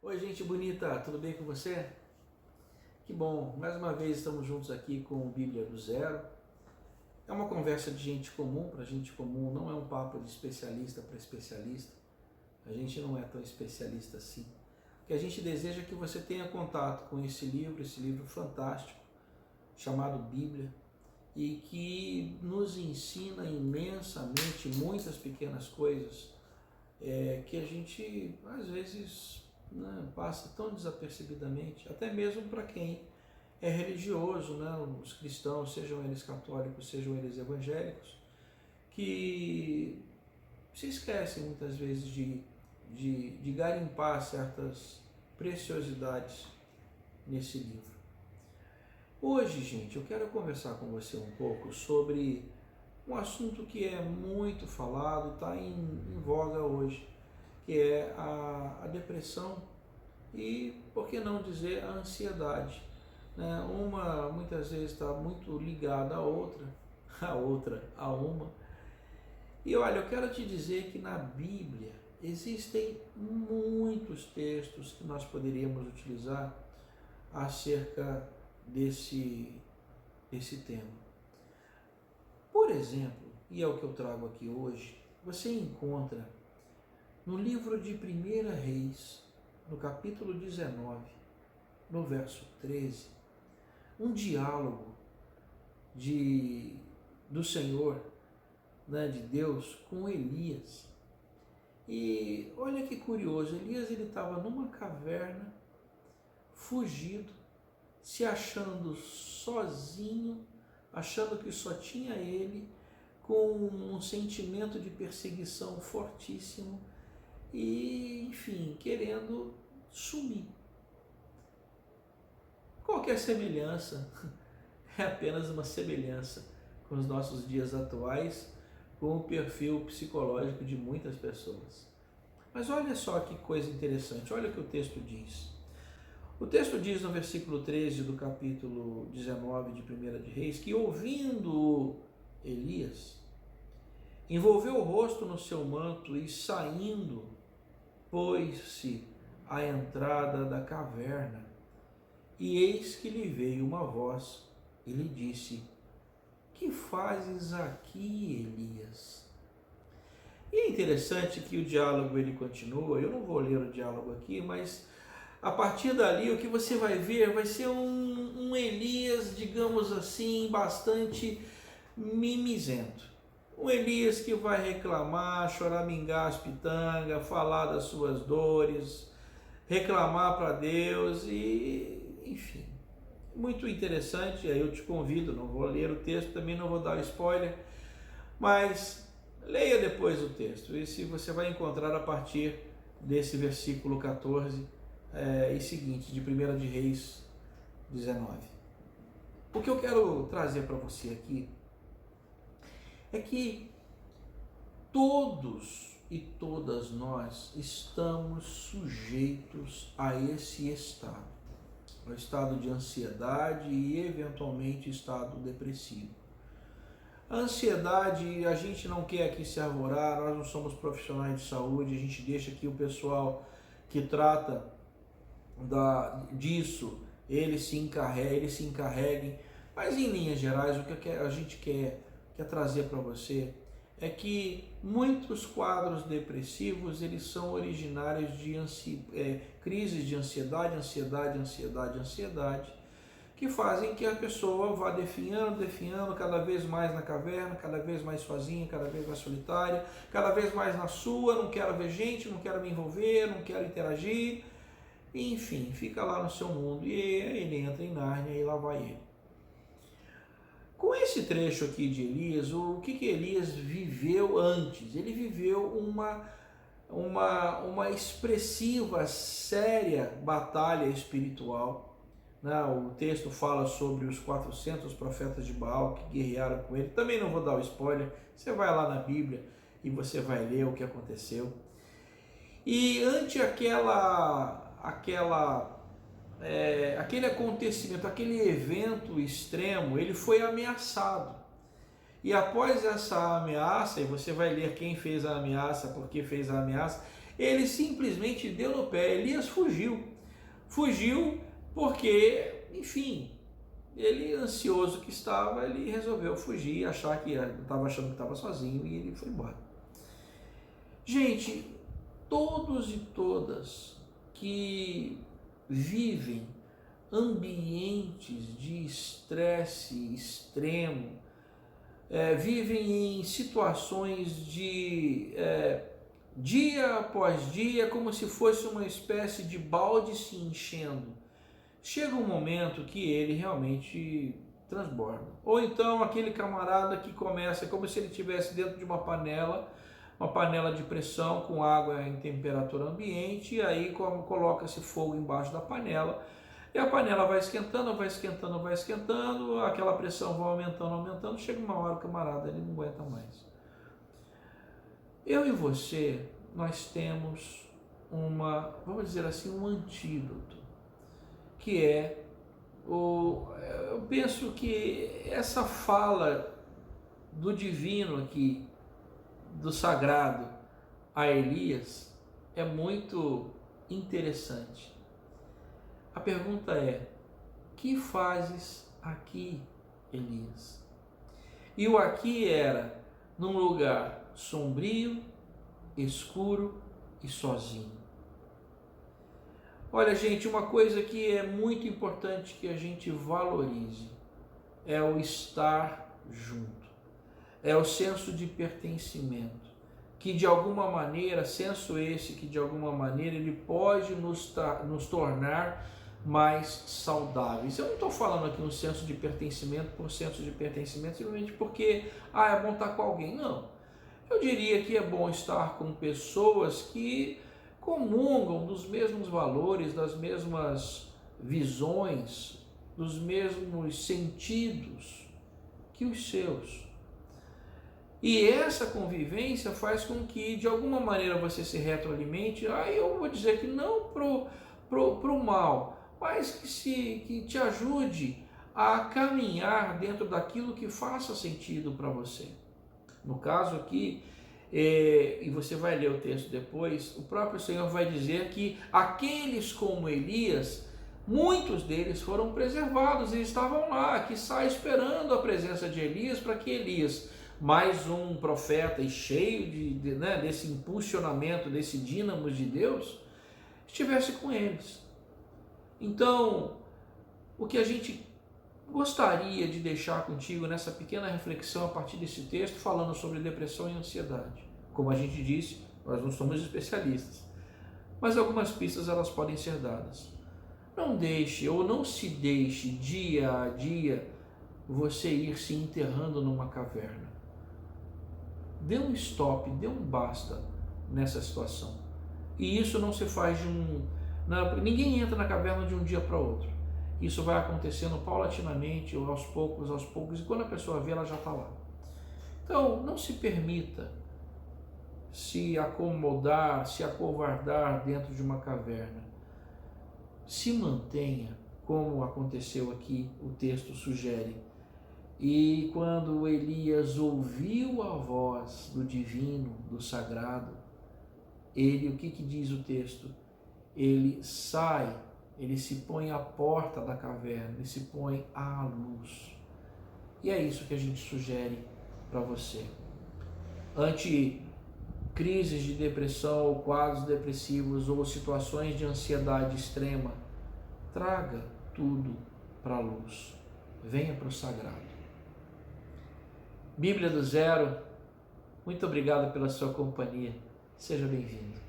Oi, gente bonita, tudo bem com você? Que bom, mais uma vez estamos juntos aqui com o Bíblia do Zero. É uma conversa de gente comum para gente comum, não é um papo de especialista para especialista. A gente não é tão especialista assim. O que a gente deseja é que você tenha contato com esse livro fantástico, chamado Bíblia, e que nos ensina imensamente muitas pequenas coisas que a gente às vezes passa tão desapercebidamente, até mesmo para quem é religioso, os cristãos, sejam eles católicos, sejam eles evangélicos, que se esquecem muitas vezes de garimpar certas preciosidades nesse livro. Hoje, gente, eu quero conversar com você um pouco sobre um assunto que é muito falado, está em voga hoje, que é a depressão e, por que não dizer, a ansiedade. Uma muitas vezes está muito ligada à outra, a outra a uma. E olha, eu quero te dizer que na Bíblia existem muitos textos que nós poderíamos utilizar acerca desse tema. Por exemplo, e é o que eu trago aqui hoje, você encontra no livro de 1 Reis, no capítulo 19, no verso 13, um diálogo do Senhor, de Deus, com Elias. E olha que curioso, Elias estava numa caverna, fugido, se achando sozinho, achando que só tinha ele, com um sentimento de perseguição fortíssimo, e, enfim, querendo sumir. Qualquer semelhança é apenas uma semelhança com os nossos dias atuais, com o perfil psicológico de muitas pessoas. Mas olha só que coisa interessante, olha o que o texto diz. O texto diz no versículo 13 do capítulo 19 de 1 de Reis, que ouvindo Elias, envolveu o rosto no seu manto e saindo, pôs-se à entrada da caverna, e eis que lhe veio uma voz e lhe disse: que fazes aqui, Elias? E é interessante que o diálogo ele continua, eu não vou ler o diálogo aqui, mas a partir dali o que você vai ver vai ser um Elias, digamos assim, bastante mimizento. Um Elias que vai reclamar, choramingar as pitangas, falar das suas dores, reclamar para Deus e, enfim, muito interessante. Aí eu te convido, não vou ler o texto, também não vou dar spoiler, mas leia depois o texto e se você vai encontrar a partir desse versículo 14 e seguinte, de 1 de Reis 19. O que eu quero trazer para você aqui é que todos e todas nós estamos sujeitos a esse estado, o estado de ansiedade e eventualmente estado depressivo. A ansiedade, a gente não quer aqui se arvorar, nós não somos profissionais de saúde, a gente deixa aqui o pessoal que trata disso, eles se encarreguem, mas em linhas gerais o que a gente quer trazer para você é que muitos quadros depressivos eles são originários de crises de ansiedade, que fazem que a pessoa vá definhando cada vez mais na caverna, cada vez mais sozinha, cada vez mais solitária, cada vez mais na sua, não quero ver gente, não quero me envolver, não quero interagir, enfim, fica lá no seu mundo e ele entra em Nárnia e lá vai ele. Com esse trecho aqui de Elias, o que Elias viveu antes? Ele viveu uma expressiva, séria batalha espiritual. O texto fala sobre os 400 profetas de Baal que guerrearam com ele. Também não vou dar o spoiler, você vai lá na Bíblia e você vai ler o que aconteceu. E ante aquele acontecimento, aquele evento extremo, ele foi ameaçado. E após essa ameaça, e você vai ler quem fez a ameaça, por que fez a ameaça, Ele simplesmente deu no pé. Elias fugiu. Fugiu porque, enfim, ele, ansioso que estava, ele resolveu fugir, estava achando que estava sozinho, e ele foi embora. Gente, todos e todas que vivem ambientes de estresse extremo, vivem em situações de dia após dia, como se fosse uma espécie de balde se enchendo. Chega um momento que ele realmente transborda. Ou então aquele camarada que começa como se ele estivesse dentro de uma panela de pressão com água em temperatura ambiente, e aí coloca-se fogo embaixo da panela, e a panela vai esquentando, vai esquentando, vai esquentando, aquela pressão vai aumentando, aumentando, chega uma hora o camarada ele não aguenta mais. Eu e você, nós temos vamos dizer assim, um antídoto, que eu penso que essa fala do divino aqui, do sagrado a Elias, é muito interessante. A pergunta é: que fazes aqui, Elias? E o aqui era num lugar sombrio, escuro e sozinho. Olha, gente, uma coisa que é muito importante que a gente valorize é o estar junto, é o senso de pertencimento, que de alguma maneira, senso esse que de alguma maneira ele pode nos tornar mais saudáveis. Eu não estou falando aqui um senso de pertencimento por senso de pertencimento, simplesmente porque é bom estar com alguém. Não. Eu diria que é bom estar com pessoas que comungam dos mesmos valores, das mesmas visões, dos mesmos sentidos que os seus. E essa convivência faz com que de alguma maneira você se retroalimente. Eu vou dizer que não pro mal, mas que te ajude a caminhar dentro daquilo que faça sentido para você. No caso aqui, e você vai ler o texto depois, o próprio Senhor vai dizer que aqueles como Elias, muitos deles foram preservados e estavam lá, que está esperando a presença de Elias, para que Elias, mais um profeta e cheio desse impulsionamento, desse dínamo de Deus, estivesse com eles. Então, o que a gente gostaria de deixar contigo nessa pequena reflexão a partir desse texto, falando sobre depressão e ansiedade. Como a gente disse, nós não somos especialistas, mas algumas pistas elas podem ser dadas. Não deixe ou não se deixe dia a dia você ir se enterrando numa caverna. Dê um stop, dê um basta nessa situação. E isso não se faz ninguém entra na caverna de um dia para outro. Isso vai acontecendo paulatinamente, ou aos poucos, e quando a pessoa vê, ela já está lá. Então, não se permita se acomodar, se acovardar dentro de uma caverna. Se mantenha, como aconteceu aqui, o texto sugere. E quando Elias ouviu a voz do divino, do sagrado, o que diz o texto? Ele sai, ele se põe à porta da caverna, ele se põe à luz. E é isso que a gente sugere para você. Ante crises de depressão, ou quadros depressivos, ou situações de ansiedade extrema, traga tudo para a luz. Venha para o sagrado. Bíblia do Zero, muito obrigado pela sua companhia. Seja bem-vindo.